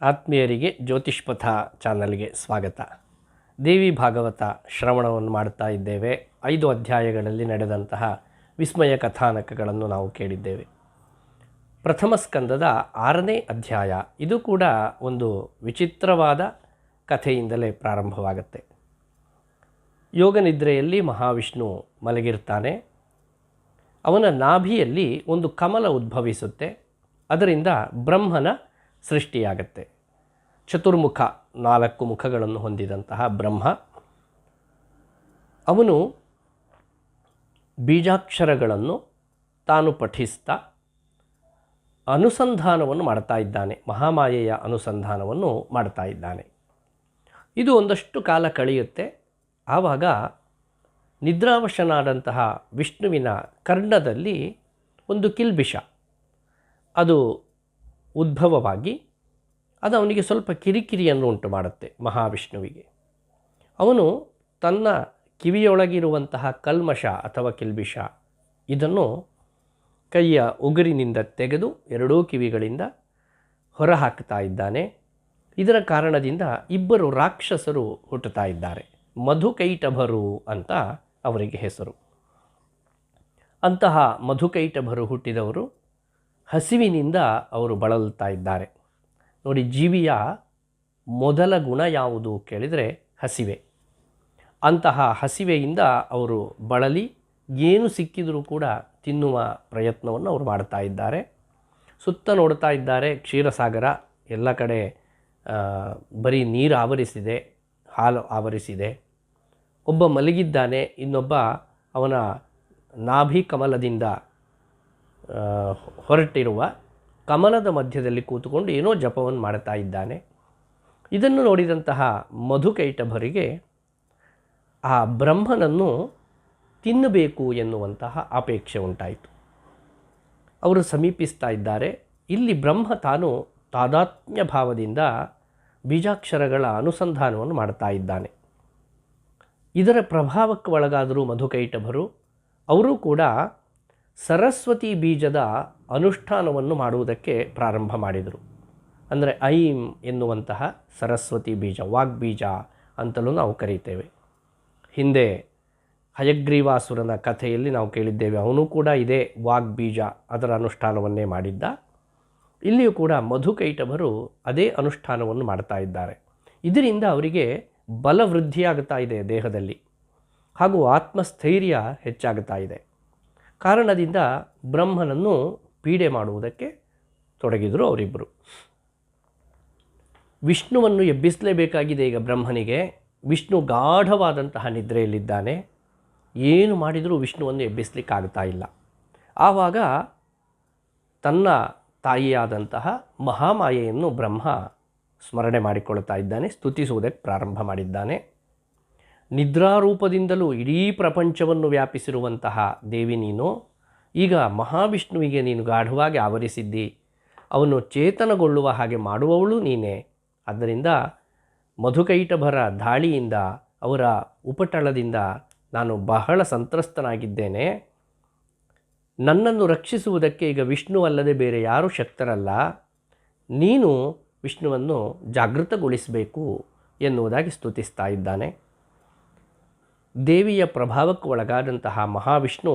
ಆತ್ಮೀಯರಿಗೆ ಜ್ಯೋತಿಷ್ಪಥ ಚಾನಲ್ಗೆ ಸ್ವಾಗತ. ದೇವಿ ಭಾಗವತ ಶ್ರವಣವನ್ನು ಮಾಡ್ತಾ ಇದ್ದೇವೆ. 5 ಅಧ್ಯಾಯಗಳಲ್ಲಿ ನಡೆದಂತಹ ವಿಸ್ಮಯ ಕಥಾನಕಗಳನ್ನು ನಾವು ಕೇಳಿದ್ದೇವೆ. ಪ್ರಥಮ ಸ್ಕಂದದ 6ನೇ ಅಧ್ಯಾಯ, ಇದು ಕೂಡ ಒಂದು ವಿಚಿತ್ರವಾದ ಕಥೆಯಿಂದಲೇ ಪ್ರಾರಂಭವಾಗುತ್ತೆ. ಯೋಗನಿದ್ರೆಯಲ್ಲಿ ಮಹಾವಿಷ್ಣು ಮಲಗಿರ್ತಾನೆ. ಅವನ ನಾಭಿಯಲ್ಲಿ ಒಂದು ಕಮಲ ಉದ್ಭವಿಸುತ್ತೆ. ಅದರಿಂದ ಬ್ರಹ್ಮನ ಸೃಷ್ಟಿಯಾಗತ್ತೆ. ಚತುರ್ಮುಖ, 4 ಮುಖಗಳನ್ನು ಹೊಂದಿದಂತಹ ಬ್ರಹ್ಮ, ಅವನು ಬೀಜಾಕ್ಷರಗಳನ್ನು ತಾನು ಪಠಿಸ್ತಾ ಅನುಸಂಧಾನವನ್ನು ಮಾಡ್ತಾ ಇದ್ದಾನೆ. ಮಹಾಮಾಯೆಯ ಅನುಸಂಧಾನವನ್ನು ಮಾಡ್ತಾ ಇದ್ದಾನೆ. ಇದು ಒಂದಷ್ಟು ಕಾಲ ಕಳೆಯುತ್ತೆ. ಆವಾಗ ನಿದ್ರಾವಶನಾದಂತಹ ವಿಷ್ಣುವಿನ ಕರ್ಣದಲ್ಲಿ ಒಂದು ಕಿಲ್ಬಿಷ ಅದು ಉದ್ಭವವಾಗಿ ಅದು ಅವನಿಗೆ ಸ್ವಲ್ಪ ಕಿರಿಕಿರಿಯನ್ನು ಉಂಟು ಮಾಡುತ್ತೆ. ಮಹಾವಿಷ್ಣುವಿಗೆ ಅವನು ತನ್ನ ಕಿವಿಯೊಳಗಿರುವಂತಹ ಕಲ್ಮಶ ಅಥವಾ ಕಿಲ್ಬಿಷ ಇದನ್ನು ಕೈಯ ಉಗುರಿನಿಂದ ತೆಗೆದು 2 ಕಿವಿಗಳಿಂದ ಹೊರಹಾಕ್ತಾ ಇದ್ದಾನೆ. ಇದರ ಕಾರಣದಿಂದ 2 ರಾಕ್ಷಸರು ಹುಟ್ಟುತ್ತಾ ಇದ್ದಾರೆ. ಮಧುಕೈಟಭರು ಅಂತ ಅವರಿಗೆ ಹೆಸರು. ಅಂತಹ ಮಧುಕೈಟಭರು ಹುಟ್ಟಿದವರು ಹಸಿವಿನಿಂದ ಅವರು ಬಳಲ್ತಾ ಇದ್ದಾರೆ. ನೋಡಿ, ಜೀವಿಯ ಮೊದಲ ಗುಣ ಯಾವುದು ಕೇಳಿದರೆ ಹಸಿವೆ. ಅಂತಹ ಹಸಿವೆಯಿಂದ ಅವರು ಬಳಲಿ ಏನು ಸಿಕ್ಕಿದರೂ ಕೂಡ ತಿನ್ನುವ ಪ್ರಯತ್ನವನ್ನು ಅವರು ಮಾಡ್ತಾ ಇದ್ದಾರೆ. ಸುತ್ತ ನೋಡ್ತಾ ಇದ್ದಾರೆ, ಕ್ಷೀರಸಾಗರ ಎಲ್ಲ ಕಡೆ ಬರೀ ನೀರು ಆವರಿಸಿದೆ, ಹಾಲು ಆವರಿಸಿದೆ. ಒಬ್ಬ ಮಲಗಿದ್ದಾನೆ, ಇನ್ನೊಬ್ಬ ಅವನ ನಾಭಿ ಕಮಲದಿಂದ ಹೊರಟಿರುವ ಕಮಲದ ಮಧ್ಯದಲ್ಲಿ ಕೂತುಕೊಂಡು ಏನೋ ಜಪವನ್ನು ಮಾಡ್ತಾ ಇದ್ದಾನೆ. ಇದನ್ನು ನೋಡಿದಂತಹ ಮಧುಕೈಟಭರಿಗೆ ಆ ಬ್ರಹ್ಮನನ್ನು ತಿನ್ನಬೇಕು ಎನ್ನುವಂತಹ ಅಪೇಕ್ಷೆ ಉಂಟಾಯಿತು. ಅವರು ಸಮೀಪಿಸ್ತಾ ಇದ್ದಾರೆ. ಇಲ್ಲಿ ಬ್ರಹ್ಮ ತಾನು ತಾದಾತ್ಮ್ಯ ಭಾವದಿಂದ ಬೀಜಾಕ್ಷರಗಳ ಅನುಸಂಧಾನವನ್ನು ಮಾಡ್ತಾ ಇದ್ದಾನೆ. ಇದರ ಪ್ರಭಾವಕ್ಕೆ ಒಳಗಾದರೂ ಮಧುಕೈಟಭರು ಅವರು ಕೂಡ ಸರಸ್ವತಿ ಬೀಜದ ಅನುಷ್ಠಾನವನ್ನು ಮಾಡುವುದಕ್ಕೆ ಪ್ರಾರಂಭ ಮಾಡಿದರು. ಅಂದರೆ ಐಂ ಎನ್ನುವಂತಹ ಸರಸ್ವತಿ ಬೀಜ, ವಾಗ್ಬೀಜ ಅಂತಲೂ ನಾವು ಕರೀತೇವೆ. ಹಿಂದೆ ಹಯಗ್ರೀವಾಸುರನ ಕಥೆಯಲ್ಲಿ ನಾವು ಕೇಳಿದ್ದೇವೆ, ಅವನು ಕೂಡ ಇದೇ ವಾಗ್ಬೀಜ ಅದರ ಅನುಷ್ಠಾನವನ್ನೇ ಮಾಡಿದ್ದ. ಇಲ್ಲಿಯೂ ಕೂಡ ಮಧುಕೈಟಭರು ಅದೇ ಅನುಷ್ಠಾನವನ್ನು ಮಾಡ್ತಾ ಇದ್ದಾರೆ. ಇದರಿಂದ ಅವರಿಗೆ ಬಲವೃದ್ಧಿಯಾಗುತ್ತಾ ಇದೆ ದೇಹದಲ್ಲಿ, ಹಾಗೂ ಆತ್ಮಸ್ಥೈರ್ಯ ಹೆಚ್ಚಾಗುತ್ತಾ ಇದೆ. ಕಾರಣದಿಂದ ಬ್ರಹ್ಮನನ್ನು ಪೀಡೆ ಮಾಡುವುದಕ್ಕೆ ತೊಡಗಿದರು ಅವರಿಬ್ಬರು. ವಿಷ್ಣುವನ್ನು ಎಬ್ಬಿಸಲೇಬೇಕಾಗಿದೆ ಈಗ ಬ್ರಹ್ಮನಿಗೆ. ವಿಷ್ಣು ಗಾಢವಾದಂತಹ ನಿದ್ರೆಯಲ್ಲಿದ್ದಾನೆ. ಏನು ಮಾಡಿದರೂ ವಿಷ್ಣುವನ್ನು ಎಬ್ಬಿಸಲಿಕ್ಕಾಗ್ತಾ ಇಲ್ಲ. ಆವಾಗ ತನ್ನ ತಾಯಿಯಾದಂತಹ ಮಹಾಮಾಯೆಯನ್ನು ಬ್ರಹ್ಮ ಸ್ಮರಣೆ ಮಾಡಿಕೊಳ್ತಾ ಇದ್ದಾನೆ, ಸ್ತುತಿಸುವುದಕ್ಕೆ ಪ್ರಾರಂಭ ಮಾಡಿದ್ದಾನೆ. ನಿದ್ರಾರೂಪದಿಂದಲೂ ಇಡೀ ಪ್ರಪಂಚವನ್ನು ವ್ಯಾಪಿಸಿರುವಂತಹ ದೇವಿ ನೀನು, ಈಗ ಮಹಾವಿಷ್ಣುವಿಗೆ ನೀನು ಗಾಢವಾಗಿ ಆವರಿಸಿದ್ದಿ, ಅವನು ಚೇತನಗೊಳ್ಳುವ ಹಾಗೆ ಮಾಡುವವಳು ನೀನೇ. ಆದ್ದರಿಂದ ಮಧುಕೈಟಭರ ದಾಳಿಯಿಂದ, ಅವರ ಉಪಟಳದಿಂದ ನಾನು ಬಹಳ ಸಂತ್ರಸ್ತನಾಗಿದ್ದೇನೆ. ನನ್ನನ್ನು ರಕ್ಷಿಸುವುದಕ್ಕೆ ಈಗ ವಿಷ್ಣುವಲ್ಲದೆ ಬೇರೆ ಯಾರೂ ಶಕ್ತರಲ್ಲ. ನೀನು ವಿಷ್ಣುವನ್ನು ಜಾಗೃತಗೊಳಿಸಬೇಕು ಎನ್ನುವುದಾಗಿ ಸ್ತುತಿಸ್ತಾ ಇದ್ದಾನೆ. ದೇವಿಯ ಪ್ರಭಾವಕ್ಕೆ ಒಳಗಾದಂತಹ ಮಹಾವಿಷ್ಣು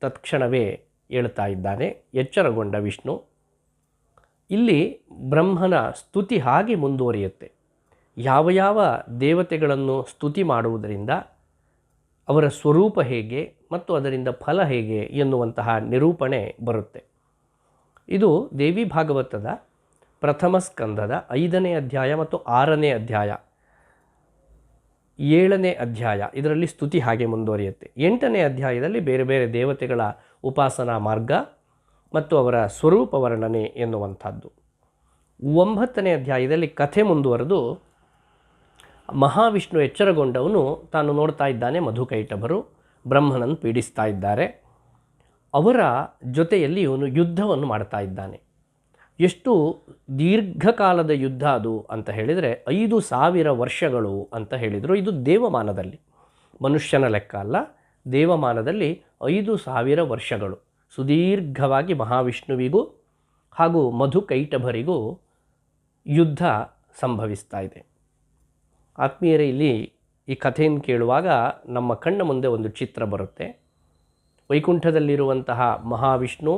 ತತ್ಕ್ಷಣವೇ ಹೇಳ್ತಾ ಇದ್ದಾನೆ. ಎಚ್ಚರಗೊಂಡ ವಿಷ್ಣು, ಇಲ್ಲಿ ಬ್ರಹ್ಮನ ಸ್ತುತಿ ಹಾಗೆ ಮುಂದುವರಿಯುತ್ತೆ. ಯಾವ ಯಾವ ದೇವತೆಗಳನ್ನು ಸ್ತುತಿ ಮಾಡುವುದರಿಂದ ಅವರ ಸ್ವರೂಪ ಹೇಗೆ ಮತ್ತು ಅದರಿಂದ ಫಲ ಹೇಗೆ ಎನ್ನುವಂತಹ ನಿರೂಪಣೆ ಬರುತ್ತೆ. ಇದು ದೇವಿ ಭಾಗವತದ ಪ್ರಥಮ ಸ್ಕಂದದ 5ನೇ ಅಧ್ಯಾಯ ಮತ್ತು 6ನೇ ಅಧ್ಯಾಯ, 7ನೇ ಅಧ್ಯಾಯ ಇದರಲ್ಲಿ ಸ್ತುತಿ ಹಾಗೆ ಮುಂದುವರಿಯುತ್ತೆ. 8ನೇ ಅಧ್ಯಾಯದಲ್ಲಿ ಬೇರೆ ಬೇರೆ ದೇವತೆಗಳ ಉಪಾಸನಾ ಮಾರ್ಗ ಮತ್ತು ಅವರ ಸ್ವರೂಪ ವರ್ಣನೆ ಎನ್ನುವಂಥದ್ದು. 9ನೇ ಅಧ್ಯಾಯದಲ್ಲಿ ಕಥೆ ಮುಂದುವರೆದು ಮಹಾವಿಷ್ಣು ಎಚ್ಚರಗೊಂಡವನು ತಾನು ನೋಡ್ತಾ ಇದ್ದಾನೆ, ಮಧುಕೈಟಭರು ಬ್ರಹ್ಮನನ್ನು ಪೀಡಿಸ್ತಾ ಇದ್ದಾರೆ. ಅವರ ಜೊತೆಯಲ್ಲಿ ಇವನು ಯುದ್ಧವನ್ನು ಮಾಡ್ತಾ ಇದ್ದಾನೆ. ಎಷ್ಟು ದೀರ್ಘಕಾಲದ ಯುದ್ಧ ಅದು ಅಂತ ಹೇಳಿದರೆ 5,000 ವರ್ಷಗಳು ಅಂತ ಹೇಳಿದರು. ಇದು ದೇವಮಾನದಲ್ಲಿ, ಮನುಷ್ಯನ ಲೆಕ್ಕ ಅಲ್ಲ, ದೇವಮಾನದಲ್ಲಿ 5,000 ವರ್ಷಗಳು ಸುದೀರ್ಘವಾಗಿ ಮಹಾವಿಷ್ಣುವಿಗೂ ಹಾಗೂ ಮಧುಕೈಟಭರಿಗೂ ಯುದ್ಧ ಸಂಭವಿಸ್ತಾ ಇದೆ. ಆತ್ಮೀಯರೇ, ಇಲ್ಲಿ ಈ ಕಥೆಯನ್ನು ಕೇಳುವಾಗ ನಮ್ಮ ಕಣ್ಣ ಮುಂದೆ ಒಂದು ಚಿತ್ರ ಬರುತ್ತೆ. ವೈಕುಂಠದಲ್ಲಿರುವಂತಹ ಮಹಾವಿಷ್ಣು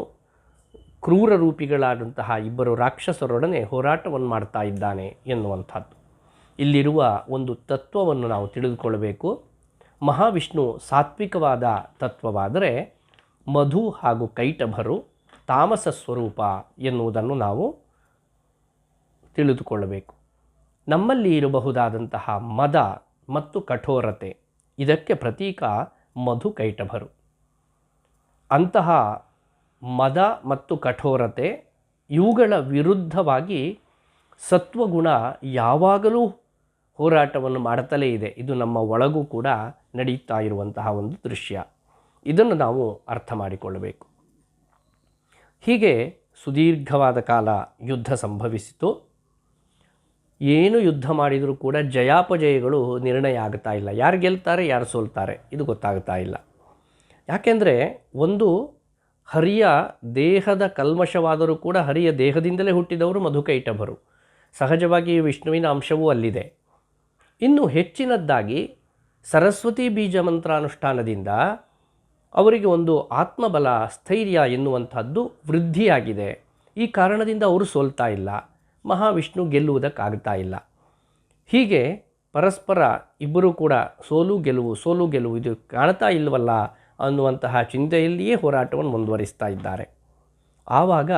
ಕ್ರೂರ ರೂಪಿಗಳಾದಂತಹ ಇಬ್ಬರು ರಾಕ್ಷಸರೊಡನೆ ಹೋರಾಟವನ್ನು ಮಾಡ್ತಾ ಇದ್ದಾನೆ ಎನ್ನುವಂಥದ್ದು. ಇಲ್ಲಿರುವ ಒಂದು ತತ್ವವನ್ನು ನಾವು ತಿಳಿದುಕೊಳ್ಳಬೇಕು. ಮಹಾವಿಷ್ಣು ಸಾತ್ವಿಕವಾದ ತತ್ವವಾದರೆ ಮಧು ಹಾಗೂ ಕೈಟಭರು ತಾಮಸ ಸ್ವರೂಪ ಎನ್ನುವುದನ್ನು ನಾವು ತಿಳಿದುಕೊಳ್ಳಬೇಕು. ನಮ್ಮಲ್ಲಿ ಇರಬಹುದಾದಂತಹ ಮದ ಮತ್ತು ಕಠೋರತೆ, ಇದಕ್ಕೆ ಪ್ರತೀಕ ಮಧು ಕೈಟಭರು. ಅಂತಹ ಮದ ಮತ್ತು ಕಠೋರತೆ ಇವುಗಳ ವಿರುದ್ಧವಾಗಿ ಸತ್ವಗುಣ ಯಾವಾಗಲೂ ಹೋರಾಟವನ್ನು ಮಾಡುತ್ತಲೇ ಇದೆ. ಇದು ನಮ್ಮ ಒಳಗೂ ಕೂಡ ನಡೆಯುತ್ತಾ ಇರುವಂತಹ ಒಂದು ದೃಶ್ಯ. ಇದನ್ನು ನಾವು ಅರ್ಥ ಮಾಡಿಕೊಳ್ಳಬೇಕು. ಹೀಗೆ ಸುದೀರ್ಘವಾದ ಕಾಲ ಯುದ್ಧ ಸಂಭವಿಸಿತು. ಏನು ಯುದ್ಧ ಮಾಡಿದರೂ ಕೂಡ ಜಯಾಪಜಯಗಳು ನಿರ್ಣಯ ಆಗ್ತಾ ಇಲ್ಲ. ಯಾರು ಗೆಲ್ತಾರೆ, ಯಾರು ಸೋಲ್ತಾರೆ, ಇದು ಗೊತ್ತಾಗ್ತಾ ಇಲ್ಲ. ಯಾಕೆಂದರೆ ಒಂದು ಹರಿಯ ದೇಹದ ಕಲ್ಮಶವಾದರೂ ಕೂಡ ಹರಿಯ ದೇಹದಿಂದಲೇ ಹುಟ್ಟಿದವರು ಮಧುಕೈಟಭರು. ಸಹಜವಾಗಿ ವಿಷ್ಣುವಿನ ಅಂಶವೂ ಅಲ್ಲಿದೆ. ಇನ್ನು ಹೆಚ್ಚಿನದ್ದಾಗಿ ಸರಸ್ವತಿ ಬೀಜ ಮಂತ್ರಾನುಷ್ಠಾನದಿಂದ ಅವರಿಗೆ ಒಂದು ಆತ್ಮಬಲ, ಸ್ಥೈರ್ಯ ಎನ್ನುವಂಥದ್ದು ವೃದ್ಧಿಯಾಗಿದೆ. ಈ ಕಾರಣದಿಂದ ಅವರು ಸೋಲ್ತಾ ಇಲ್ಲ, ಮಹಾವಿಷ್ಣು ಗೆಲ್ಲುವುದಕ್ಕಾಗ್ತಾ ಇಲ್ಲ. ಹೀಗೆ ಪರಸ್ಪರ ಇಬ್ಬರೂ ಕೂಡ ಸೋಲು ಗೆಲುವು ಇದು ಕಾಣ್ತಾ ಇಲ್ಲವಲ್ಲ ಅನ್ನುವಂತಹ ಚಿಂತೆಯಲ್ಲಿಯೇ ಹೋರಾಟವನ್ನು ಮುಂದುವರಿಸ್ತಾ ಇದ್ದಾರೆ. ಆವಾಗ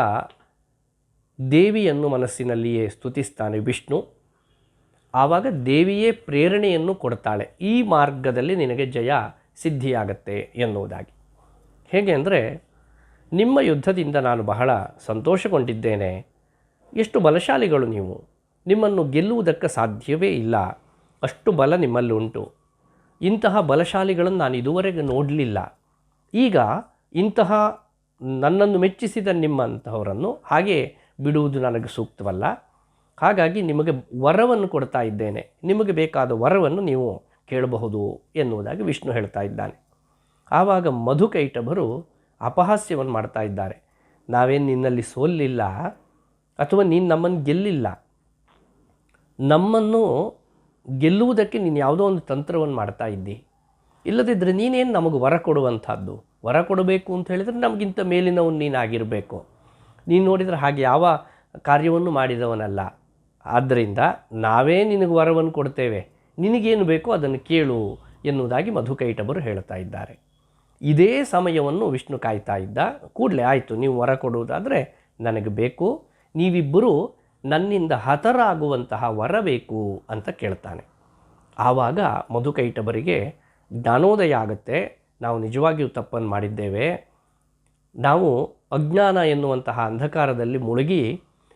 ದೇವಿಯನ್ನು ಮನಸ್ಸಿನಲ್ಲಿಯೇ ಸ್ತುತಿಸ್ತಾನೆ ವಿಷ್ಣು. ಆವಾಗ ದೇವಿಯೇ ಪ್ರೇರಣೆಯನ್ನು ಕೊಡ್ತಾಳೆ, ಈ ಮಾರ್ಗದಲ್ಲಿ ನಿನಗೆ ಜಯ ಸಿದ್ಧಿಯಾಗತ್ತೆ ಎನ್ನುವುದಾಗಿ. ಹೇಗೆ ಅಂದರೆ, ನಿಮ್ಮ ಯುದ್ಧದಿಂದ ನಾನು ಬಹಳ ಸಂತೋಷಗೊಂಡಿದ್ದೇನೆ. ಎಷ್ಟು ಬಲಶಾಲಿಗಳು ನೀವು, ನಿಮ್ಮನ್ನು ಗೆಲ್ಲುವುದಕ್ಕೆ ಸಾಧ್ಯವೇ ಇಲ್ಲ, ಅಷ್ಟು ಬಲ ನಿಮ್ಮಲ್ಲಿ ಉಂಟು. ಇಂತಹ ಬಲಶಾಲಿಗಳನ್ನು ನಾನು ಇದುವರೆಗೆ ನೋಡಲಿಲ್ಲ. ಈಗ ಇಂತಹ ನನ್ನನ್ನು ಮೆಚ್ಚಿಸಿದ ನಿಮ್ಮಂತಹವರನ್ನು ಹಾಗೆ ಬಿಡುವುದು ನನಗೆ ಸೂಕ್ತವಲ್ಲ. ಹಾಗಾಗಿ ನಿಮಗೆ ವರವನ್ನು ಕೊಡ್ತಾ ಇದ್ದೇನೆ, ನಿಮಗೆ ಬೇಕಾದ ವರವನ್ನು ನೀವು ಕೇಳಬಹುದು ಎನ್ನುವುದಾಗಿ ವಿಷ್ಣು ಹೇಳ್ತಾ ಇದ್ದಾನೆ. ಆವಾಗ ಮಧುಕೈಟಭರು ಅಪಹಾಸ್ಯವನ್ನು ಮಾಡ್ತಾ ಇದ್ದಾರೆ. ನಾವೇನು ನಿನ್ನಲ್ಲಿ ಸೋಲಿಲ್ಲ ಅಥವಾ ನೀನು ನಮ್ಮನ್ನು ಗೆಲ್ಲಿಲ್ಲ, ನಮ್ಮನ್ನು ಗೆಲ್ಲುವುದಕ್ಕೆ ನೀನು ಯಾವುದೋ ಒಂದು ತಂತ್ರವನ್ನು ಮಾಡ್ತಾ ಇದ್ದಿ. ಇಲ್ಲದಿದ್ದರೆ ನೀನೇನು ನಮಗೆ ವರ ಕೊಡುವಂಥದ್ದು? ವರ ಕೊಡಬೇಕು ಅಂತ ಹೇಳಿದರೆ ನಮಗಿಂತ ಮೇಲಿನವನು ನೀನಾಗಿರಬೇಕು. ನೀನು ನೋಡಿದರೆ ಹಾಗೆ ಯಾವ ಕಾರ್ಯವನ್ನು ಮಾಡಿದವನಲ್ಲ. ಆದ್ದರಿಂದ ನಾವೇ ನಿನಗೆ ವರವನ್ನು ಕೊಡ್ತೇವೆ, ನಿನಗೇನು ಬೇಕೋ ಅದನ್ನು ಕೇಳು ಎನ್ನುವುದಾಗಿ ಮಧುಕೈಟಭರು ಹೇಳ್ತಾ ಇದ್ದಾರೆ. ಇದೇ ಸಮಯವನ್ನು ವಿಷ್ಣು ಕಾಯ್ತಾ ಇದ್ದ. ಕೂಡಲೇ ಆಯಿತು, ನೀವು ವರ ಕೊಡುವುದಾದರೆ ನನಗೆ ಬೇಕು, ನೀವಿಬ್ಬರೂ ನನ್ನಿಂದ ಹತರಾಗುವಂತಹ ವರ ಬೇಕು ಅಂತ ಕೇಳ್ತಾನೆ. ಆವಾಗ ಮಧುಕೈಟಭರಿಗೆ ಜ್ಞಾನೋದಯ ಆಗುತ್ತೆ. ನಾವು ನಿಜವಾಗಿಯೂ ತಪ್ಪನ್ನು ಮಾಡಿದ್ದೇವೆ, ನಾವು ಅಜ್ಞಾನ ಎನ್ನುವಂತಹ ಅಂಧಕಾರದಲ್ಲಿ ಮುಳುಗಿ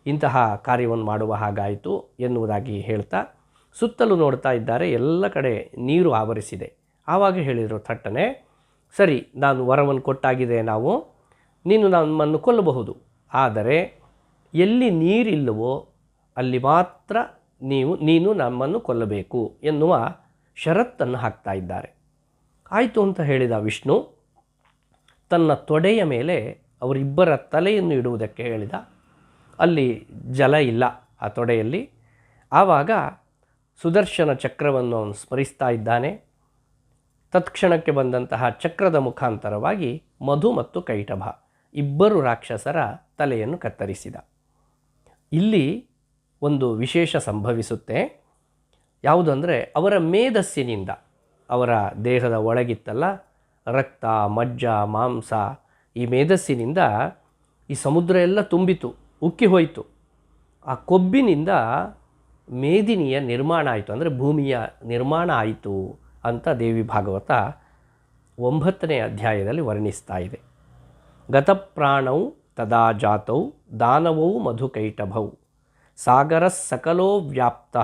ಇಂತಹ ಕಾರ್ಯವನ್ನು ಮಾಡುವ ಹಾಗಾಯಿತು ಎನ್ನುವುದಾಗಿ ಹೇಳ್ತಾ ಸುತ್ತಲೂ ನೋಡ್ತಾ ಇದ್ದಾರೆ. ಎಲ್ಲ ಕಡೆ ನೀರು ಆವರಿಸಿದೆ. ಆವಾಗ ಹೇಳಿದರು ಥಟ್ಟನೆ, ಸರಿ, ನಾನು ವರವನ್ನು ಕೊಟ್ಟಾಗಿದೆ, ನೀನು ನಮ್ಮನ್ನು ಕೊಲ್ಲಬಹುದು, ಆದರೆ ಎಲ್ಲಿ ನೀರಿಲ್ಲವೋ ಅಲ್ಲಿ ಮಾತ್ರ ನೀನು ನಮ್ಮನ್ನು ಕೊಲ್ಲಬೇಕು ಎನ್ನುವ ಷರತ್ತನ್ನು ಹಾಕ್ತಾ ಇದ್ದಾರೆ. ಆಯಿತು ಅಂತ ಹೇಳಿದ ವಿಷ್ಣು ತನ್ನ ತೊಡೆಯ ಮೇಲೆ ಅವರಿಬ್ಬರ ತಲೆಯನ್ನು ಇಡುವುದಕ್ಕೆ ಹೇಳಿದ. ಅಲ್ಲಿ ಜಲ ಇಲ್ಲ ಆ ತೊಡೆಯಲ್ಲಿ. ಆವಾಗ ಸುದರ್ಶನ ಚಕ್ರವನ್ನು ಅವನು ಸ್ಮರಿಸ್ತಾ ಇದ್ದಾನೆ. ತತ್ಕ್ಷಣಕ್ಕೆ ಬಂದಂತಹ ಚಕ್ರದ ಮುಖಾಂತರವಾಗಿ ಮಧು ಮತ್ತು ಕೈಟಭ ಇಬ್ಬರು ರಾಕ್ಷಸರ ತಲೆಯನ್ನು ಕತ್ತರಿಸಿದ. ಇಲ್ಲಿ ಒಂದು ವಿಶೇಷ ಸಂಭವಿಸುತ್ತೆ. ಯಾವುದು ಅಂದರೆ, ಅವರ ಮೇಧಸ್ಸಿನಿಂದ, ಅವರ ದೇಹದ ಒಳಗಿತ್ತಲ್ಲ ರಕ್ತ, ಮಜ್ಜ, ಮಾಂಸ, ಈ ಮೇಧಸ್ಸಿನಿಂದ ಈ ಸಮುದ್ರ ಎಲ್ಲ ತುಂಬಿತು, ಉಕ್ಕಿ ಹೋಯಿತು. ಆ ಕೊಬ್ಬಿನಿಂದ ಮೇದಿನಿಯ ನಿರ್ಮಾಣ ಆಯಿತು, ಅಂದರೆ ಭೂಮಿಯ ನಿರ್ಮಾಣ ಆಯಿತು ಅಂತ ದೇವಿ ಭಾಗವತ 9ನೇ ಅಧ್ಯಾಯದಲ್ಲಿ ವರ್ಣಿಸ್ತಾ ಇದೆ. ಗತಪ್ರಾಣೌ ತದಾ ಜಾತೌ ದಾನವೌ ಮಧುಕೈಟಭೌ ಸಾಗರ ಸಕಲೋ ವ್ಯಾಪ್ತ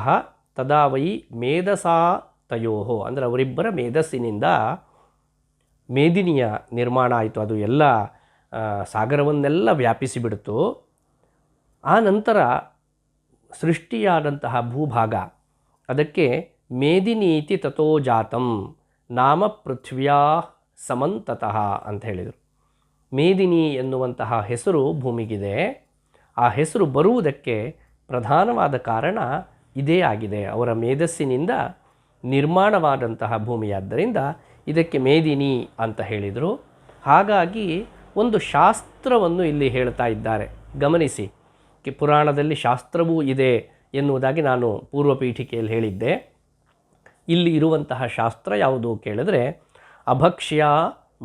ತದಾ ವೈ ಮೇಧಸಾ ತಯೋಹೋ. ಅಂದರೆ ಅವರಿಬ್ಬರ ಮೇಧಸ್ಸಿನಿಂದ ಮೇದಿನಿಯ ನಿರ್ಮಾಣ ಆಯಿತು. ಅದು ಎಲ್ಲ ಸಾಗರವನ್ನೆಲ್ಲ ವ್ಯಾಪಿಸಿಬಿಡ್ತು. ಆ ನಂತರ ಸೃಷ್ಟಿಯಾದಂತಹ ಭೂಭಾಗ, ಅದಕ್ಕೆ ಮೇದಿನೀತಿ ತಥೋ ಜಾತಂ ನಾಮ ಪೃಥ್ವ್ಯಾ ಸಮಂತತಃ ಅಂತ ಹೇಳಿದರು. ಮೇದಿನಿ ಎನ್ನುವಂತಹ ಹೆಸರು ಭೂಮಿಗಿದೆ. ಆ ಹೆಸರು ಬರುವುದಕ್ಕೆ ಪ್ರಧಾನವಾದ ಕಾರಣ ಇದೇ ಆಗಿದೆ. ಅವರ ಮೇಧಸ್ಸಿನಿಂದ ನಿರ್ಮಾಣವಾದಂತಹ ಭೂಮಿಯಾದ್ದರಿಂದ ಇದಕ್ಕೆ ಮೇದಿನಿ ಅಂತ ಹೇಳಿದರು. ಹಾಗಾಗಿ ಒಂದು ಶಾಸ್ತ್ರವನ್ನು ಇಲ್ಲಿ ಹೇಳ್ತಾ ಇದ್ದಾರೆ. ಗಮನಿಸಿ, ಪುರಾಣದಲ್ಲಿ ಶಾಸ್ತ್ರವೂ ಇದೆ ಎನ್ನುವುದಾಗಿ ನಾನು ಪೂರ್ವ ಪೀಠಿಕೆಯಲ್ಲಿ ಹೇಳಿದ್ದೆ. ಇಲ್ಲಿ ಇರುವಂತಹ ಶಾಸ್ತ್ರ ಯಾವುದು ಕೇಳಿದ್ರೆ, ಅಭಕ್ಷ್ಯ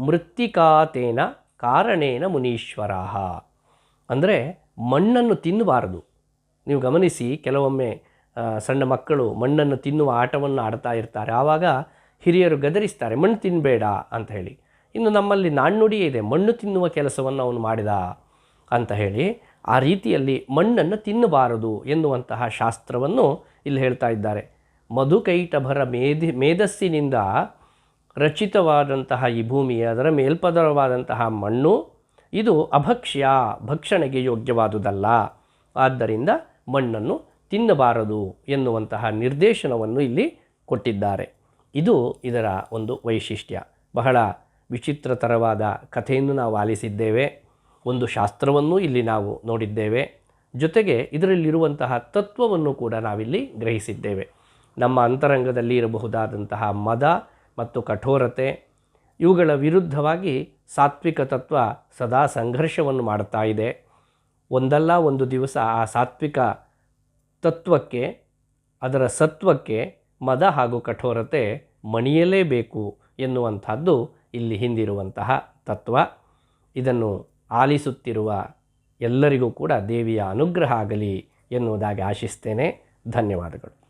ಮೃತ್ತಿಕಾತೇನ ಕಾರಣೇನ ಮುನೀಶ್ವರಾಹ. ಅಂದರೆ ಮಣ್ಣನ್ನು ತಿನ್ನಬಾರದು. ನೀವು ಗಮನಿಸಿ, ಕೆಲವೊಮ್ಮೆ ಸಣ್ಣ ಮಕ್ಕಳು ಮಣ್ಣನ್ನು ತಿನ್ನುವ ಆಟವನ್ನು ಆಡ್ತಾ ಇರ್ತಾರೆ. ಆವಾಗ ಹಿರಿಯರು ಗದರಿಸ್ತಾರೆ, ಮಣ್ಣು ತಿನ್ನಬೇಡ ಅಂತ ಹೇಳಿ. ಇನ್ನು ನಮ್ಮಲ್ಲಿ ನಾಣ್ಣುಡಿಯೇ ಇದೆ, ಮಣ್ಣು ತಿನ್ನುವ ಕೆಲಸವನ್ನು ಅವನು ಮಾಡಿದ ಅಂತ ಹೇಳಿ. ಆ ರೀತಿಯಲ್ಲಿ ಮಣ್ಣನ್ನು ತಿನ್ನಬಾರದು ಎನ್ನುವಂತಹ ಶಾಸ್ತ್ರವನ್ನು ಇಲ್ಲಿ ಹೇಳ್ತಾ ಇದ್ದಾರೆ. ಮಧುಕೈಟಭರ ಮೇಧಸ್ಸಿನಿಂದ ರಚಿತವಾದಂತಹ ಈ ಭೂಮಿ, ಅದರ ಮೇಲ್ಪದರವಾದಂತಹ ಮಣ್ಣು, ಇದು ಅಭಕ್ಷ್ಯ, ಭಕ್ಷಣೆಗೆ ಯೋಗ್ಯವಾದುದಲ್ಲ. ಆದ್ದರಿಂದ ಮಣ್ಣನ್ನು ತಿನ್ನಬಾರದು ಎನ್ನುವಂತಹ ನಿರ್ದೇಶನವನ್ನು ಇಲ್ಲಿ ಕೊಟ್ಟಿದ್ದಾರೆ. ಇದು ಇದರ ಒಂದು ವೈಶಿಷ್ಟ್ಯ. ಬಹಳ ವಿಚಿತ್ರತರವಾದ ಕಥೆಯನ್ನು ನಾವು ಆಲಿಸಿದ್ದೇವೆ. ಒಂದು ಶಾಸ್ತ್ರವನ್ನು ಇಲ್ಲಿ ನಾವು ನೋಡಿದ್ದೇವೆ. ಜೊತೆಗೆ ಇದರಲ್ಲಿರುವಂತಹ ತತ್ವವನ್ನು ಕೂಡ ನಾವಿಲ್ಲಿ ಗ್ರಹಿಸಿದ್ದೇವೆ. ನಮ್ಮ ಅಂತರಂಗದಲ್ಲಿ ಇರಬಹುದಾದಂತಹ ಮದ ಮತ್ತು ಕಠೋರತೆ, ಇವುಗಳ ವಿರುದ್ಧವಾಗಿ ಸಾತ್ವಿಕ ತತ್ವ ಸದಾ ಸಂಘರ್ಷವನ್ನು ಮಾಡ್ತಾ ಇದೆ. ಒಂದಲ್ಲ ಒಂದು ದಿವಸ ಆ ಸಾತ್ವಿಕ ತತ್ವಕ್ಕೆ, ಅದರ ಸತ್ವಕ್ಕೆ ಮದ ಹಾಗೂ ಕಠೋರತೆ ಮಣಿಯಲೇಬೇಕು ಎನ್ನುವಂಥದ್ದು ಇಲ್ಲಿ ಹಿಂದಿರುವಂತಹ ತತ್ವ. ಇದನ್ನು ಆಲಿಸುತ್ತಿರುವ ಎಲ್ಲರಿಗೂ ಕೂಡ ದೇವಿಯ ಅನುಗ್ರಹ ಆಗಲಿ ಎನ್ನುವುದಾಗಿ ಆಶಿಸ್ತೇನೆ. ಧನ್ಯವಾದಗಳು.